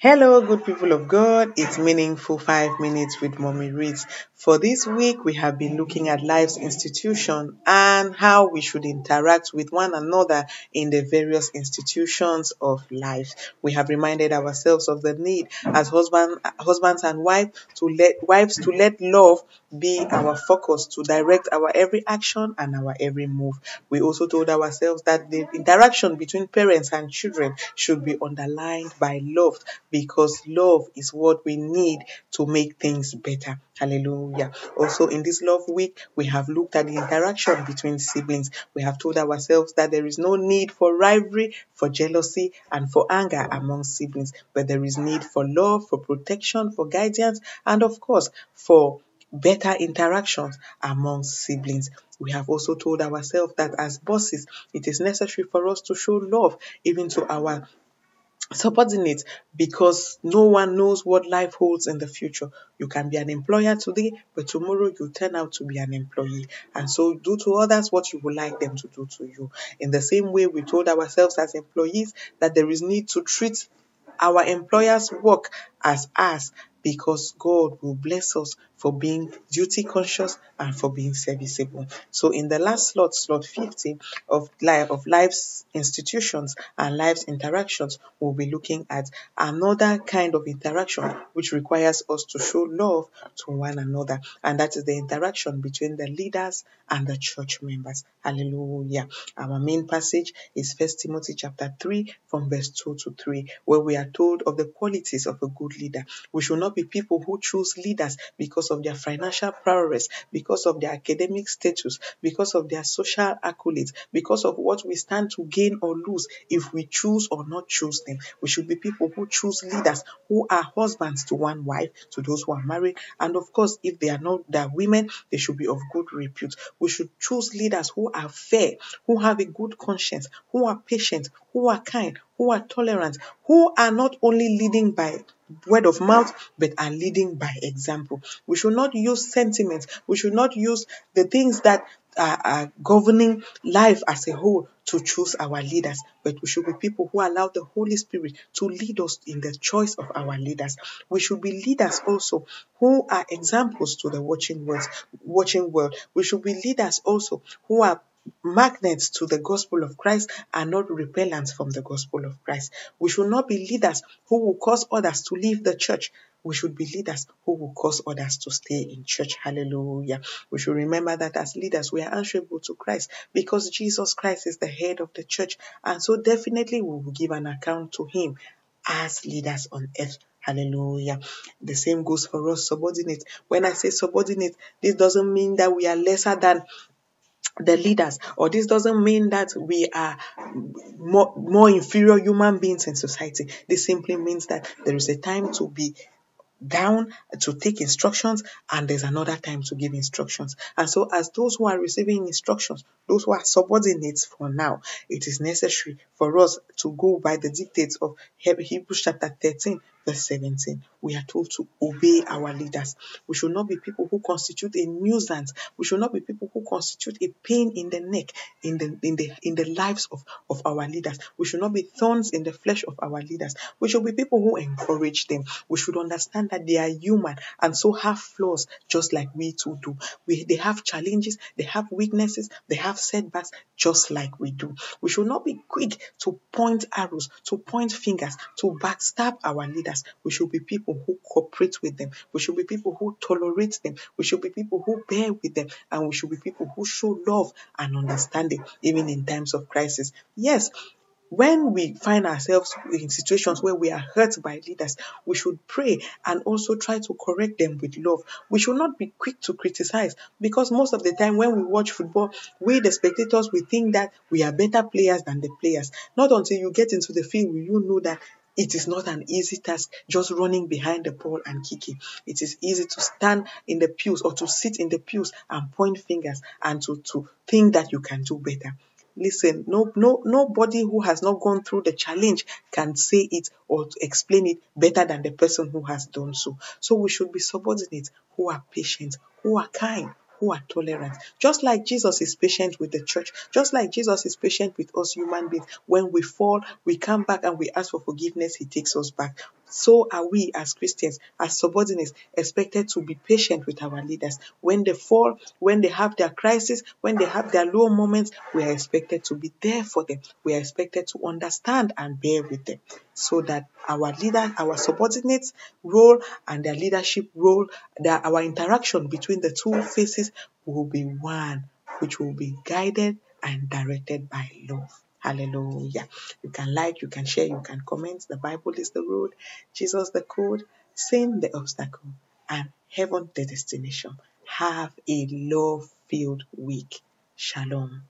Hello, good people of God. It's Meaningful 5 Minutes with Mommy Reads. For this week, we have been looking at life's institution and how we should interact with one another in the various institutions of life. We have reminded ourselves of the need as husbands and wives to let love be our focus, to direct our every action and our every move. We also told ourselves that the interaction between parents and children should be underlined by love, because love is what we need to make things better. Hallelujah. Also, in this love week, we have looked at the interaction between siblings. We have told ourselves that there is no need for rivalry, for jealousy, and for anger among siblings, but there is need for love, for protection, for guidance, and of course, for better interactions among siblings. We have also told ourselves that as bosses, it is necessary for us to show love even to our subordinate, because no one knows what life holds in the future. You can be an employer today, but tomorrow you turn out to be an employee. And so do to others what you would like them to do to you. In the same way, we told ourselves as employees that there is need to treat our employer's work as ours, because God will bless us for being duty conscious and for being serviceable. So in the last slot 50 of life's institutions and life's interactions, we'll be looking at another kind of interaction which requires us to show love to one another, and that is the interaction between the leaders and the church members. Hallelujah. Our main passage is 1 Timothy chapter 3 from verse 2 to 3, where we are told of the qualities of a good leader. We should not be people who choose leaders because of their financial prowess, because of their academic status, because of their social accolades, because of what we stand to gain or lose if we choose or not choose them. We should be people who choose leaders who are husbands to one wife, to those who are married, and of course, if they are women, they should be of good repute. We should choose leaders who are fair, who have a good conscience, who are patient, who are kind, who are tolerant, who are not only leading by word of mouth, but are leading by example. We should not use sentiments. We should not use the things that are governing life as a whole to choose our leaders, but we should be people who allow the Holy Spirit to lead us in the choice of our leaders. We should be leaders also who are examples to the watching world. We should be leaders also who are magnets to the gospel of Christ and not repellents from the gospel of Christ. We should not be leaders who will cause others to leave the church. We should be leaders who will cause others to stay in church. Hallelujah. We should remember that as leaders, we are answerable to Christ, because Jesus Christ is the head of the church. And so definitely we will give an account to him as leaders on earth. Hallelujah. The same goes for us subordinates. When I say subordinate, this doesn't mean that we are lesser than the leaders, or this doesn't mean that we are more inferior human beings in society. This simply means that there is a time to be down, to take instructions, and there's another time to give instructions. And so as those who are receiving instructions, those who are subordinates for now, it is necessary for us to go by the dictates of Hebrews chapter 13 verse 17. We are told to obey our leaders. We should not be people who constitute a nuisance. We should not be people who constitute a pain in the neck in the lives of our leaders. We should not be thorns in the flesh of our leaders. We should be people who encourage them. We should understand that they are human and so have flaws just like we too do. They have challenges, they have weaknesses, they have setbacks just like we do. We should not be quick to point arrows, to point fingers, to backstab our leaders. We should be people who cooperate with them. We should be people who tolerate them. We should be people who bear with them. And we should be people who show love and understanding even in times of crisis. Yes, when we find ourselves in situations where we are hurt by leaders, we should pray and also try to correct them with love. We should not be quick to criticize, because most of the time when we watch football, we the spectators, we think that we are better players than the players. Not until you get into the field will you know that it is not an easy task just running behind the ball and kicking. It is easy to stand in the pews or to sit in the pews and point fingers and to think that you can do better. Listen, nobody who has not gone through the challenge can say it or to explain it better than the person who has done so. So we should be subordinates who are patient, who are kind, who are tolerant. Just like Jesus is patient with the church, just like Jesus is patient with us human beings. When we fall, we come back and we ask for forgiveness, he takes us back. So are we as Christians, as subordinates, expected to be patient with our leaders. When they fall, when they have their crisis, when they have their low moments, we are expected to be there for them. We are expected to understand and bear with them, so that our leader, our subordinates role and their leadership role, that our interaction between the two faces will be one, which will be guided and directed by love. Hallelujah. You can like, you can share, you can comment. The Bible is the road, Jesus the code, sin the obstacle, and heaven the destination. Have a love-filled week. Shalom.